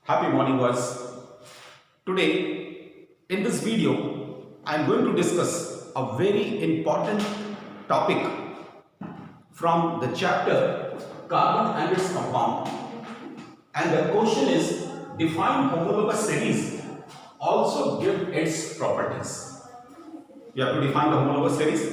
Happy morning, boys. Today, in this video, I am going to discuss a very important topic from the chapter Carbon and its Compound. And the question is, define homologous series, also give its properties. We have to define the homologous series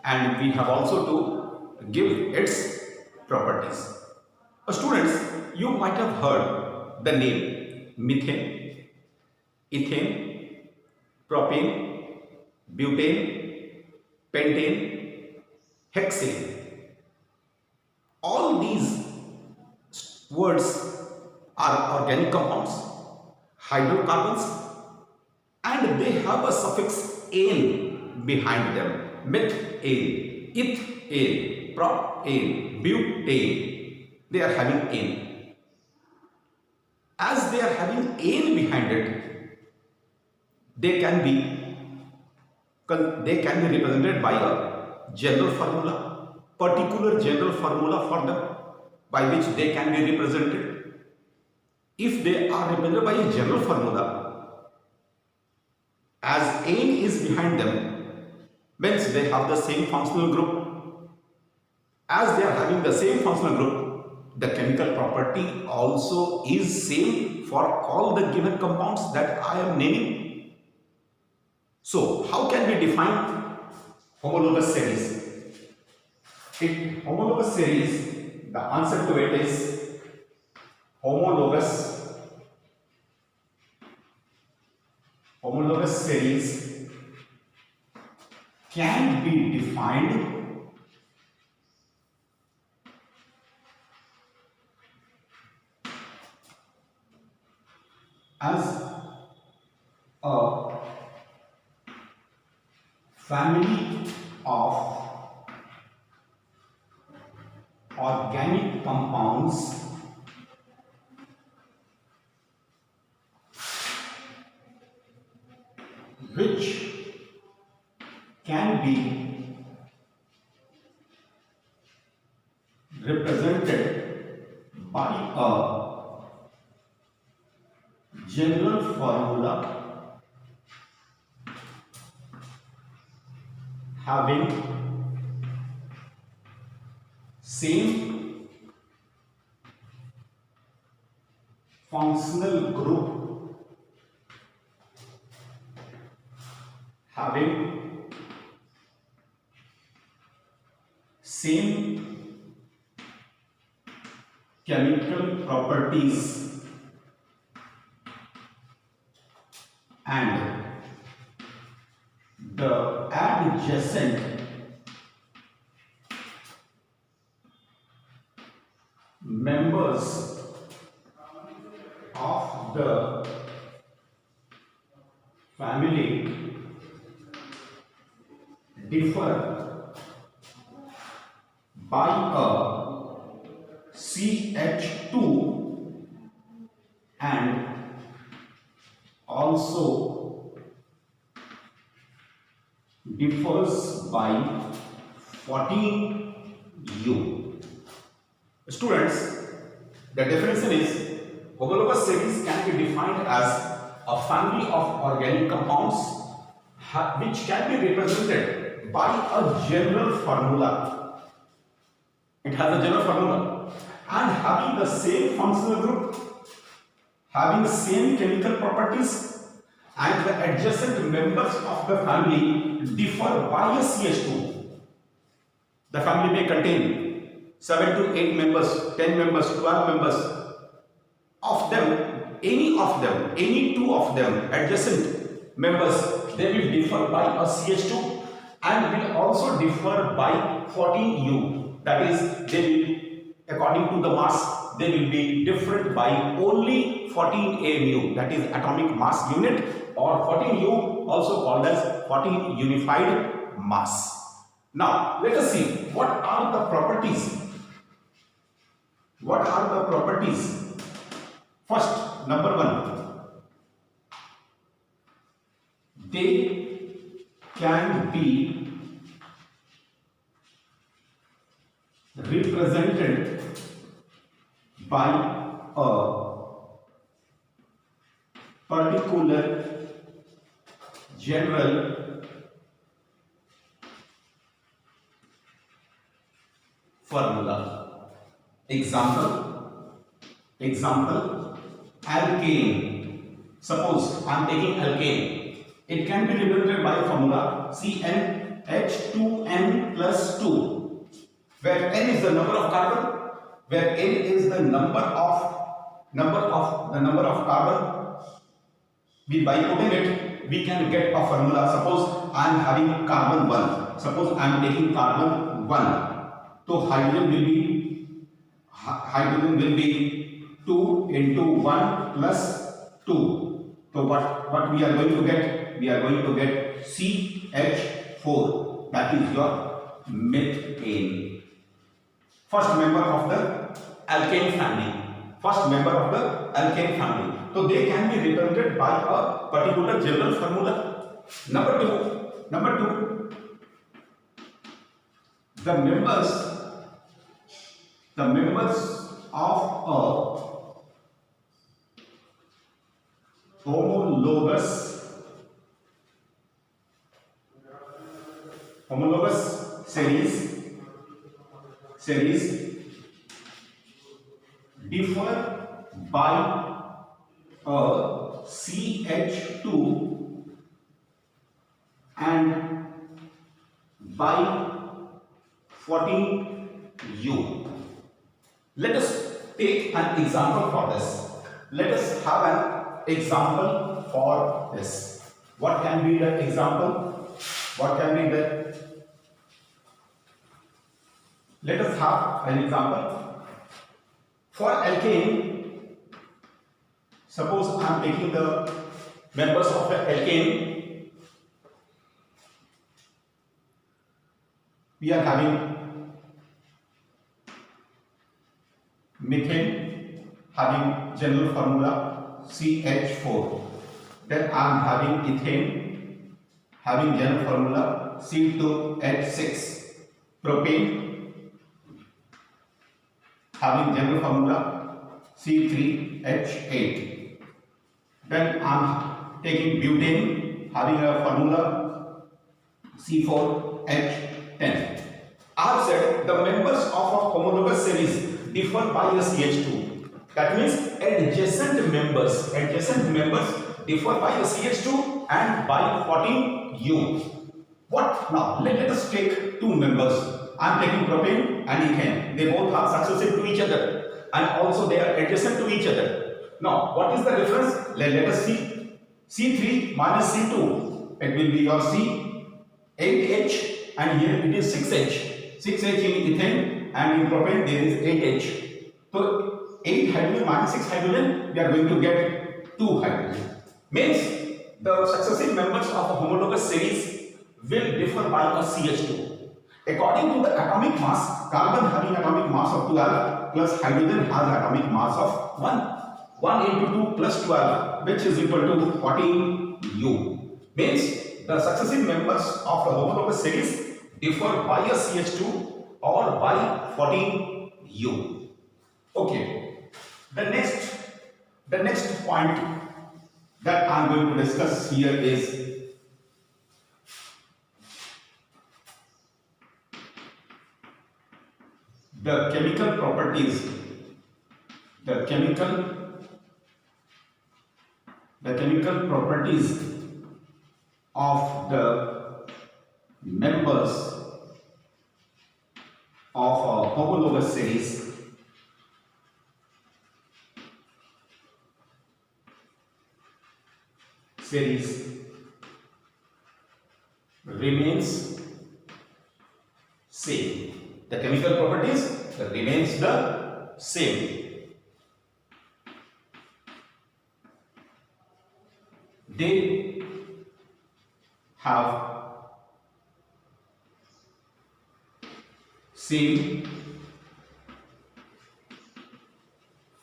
and we have also to give its properties. Students, you might have heard the name methane, ethane, propane, butane, pentane, hexane. All these words are organic compounds, hydrocarbons, and they have a suffix "ane" behind them. Methane, ethane, propane, butane. They are having "ane." As they are having "ane" behind it, they can be represented by a general formula, particular general formula for them by which they can be represented. If they are represented by a general formula, as "ane" is behind them, means they have the same functional group. As they are having the same functional group, the chemical property also is same for all the given compounds that I am naming. So, how can we define homologous series? Homologous series, the answer to it is homologous series can be defined as a family of organic compounds which can be represented by a general formula having same functional group, having same chemical properties and the adjacent members of the family differ by a CH2 and also differs by 14U. Students, the definition is homologous series can be defined as a family of organic compounds which can be represented by a general formula. It has a general formula and having the same functional group, having the same chemical properties, and the adjacent members of the family differ by a CH2. The family may contain 7 to 8 members, 10 members, 12 members. Of them, any two of them, adjacent members, they will differ by a CH2 and will also differ by 14U. That is, they will, according to the mass, they will be different by only 14 AMU, that is atomic mass unit, or 14U, also called as 14 unified mass. Now, let us see what are the properties. What are the properties? First, number one, they can be represented by a particular general formula. Example, alkane. Suppose I am taking alkane. It can be represented by formula CnH2n plus 2, where n is the number of carbon, where n is the number of carbon. By putting it, we can get a formula. Suppose I am having carbon 1. Suppose I am taking carbon 1. So hydrogen will be 2 into 1 plus 2. So what we are going to get? We are going to get CH4. That is your methane. First member of the alkane family. So they can be represented by a particular general formula. Number two, the members of a homologous series differ by a CH2 and by 14U. Let us take an example for this. Let us have an example for this. What can be the example? Let us have an example. For alkane, suppose I am taking the members of the alkane. We are having methane, having general formula CH4. Then I am having ethane, having general formula C2H6. Propane, having general formula C3H8. Then I am taking butane, having a formula C4H10. I have said the members of a homologous series differ by a CH2. That means adjacent members differ by a CH2 and by 14U. What now? Let us take two members. I am taking propane and ethane. They both are successive to each other and also they are adjacent to each other. Now, what is the difference? Let us see. C3 minus C2. It will be your C, 8H, and here it is 6H. 6H in ethane and in propane there is 8H. So 8 hydrogen minus 6 hydrogen, we are going to get 2 hydrogen. Means the successive members of a homologous series will differ by a CH2. According to the atomic mass, carbon having atomic mass of 12 plus hydrogen has atomic mass of 1. 1 into 2 plus 12, which is equal to 14U. Means the successive members of the homologous series differ by a CH2 or by 14U. Okay. The next point that I am going to discuss here is the chemical properties of the members of a homologous series remains same. The chemical properties remains the same. They have same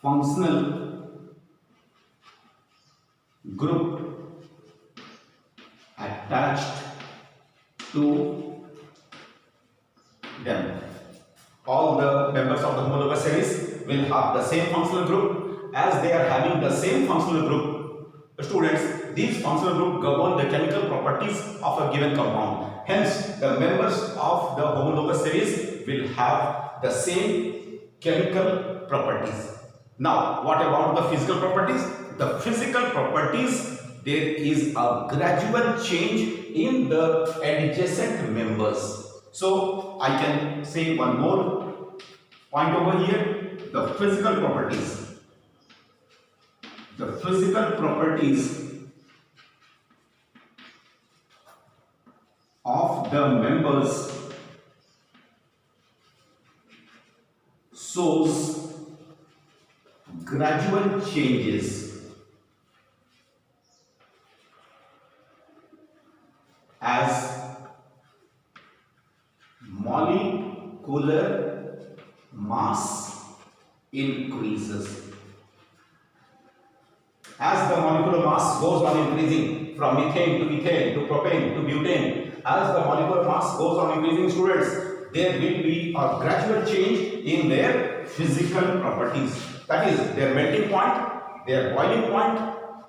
functional group attached to them. All the members of the homologous series will have the same functional group. As they are having the same functional group, Students, these functional groups govern the chemical properties of a given compound. Hence, the members of the homologous series will have the same chemical properties. Now, what about the physical properties? The physical properties, there is a gradual change in the adjacent members. So, I can say one more point over here. The physical properties. The physical properties of the members shows gradual changes as molecular mass increases. As the molecular mass goes on increasing from methane to ethane to propane to butane, as the molecular mass goes on increasing, students, there will be a gradual change in their physical properties. That is, their melting point, their boiling point,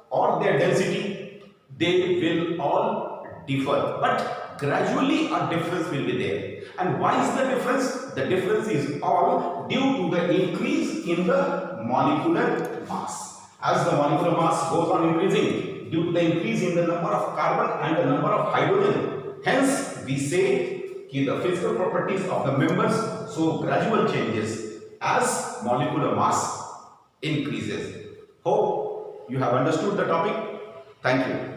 or their density, they will all differ. But gradually a difference will be there. And why is the difference? The difference is all due to the increase in the molecular mass. As the molecular mass goes on increasing due to the increase in the number of carbon and the number of hydrogen, hence we say that the physical properties of the members show gradual changes as molecular mass increases. Hope you have understood the topic. Thank you.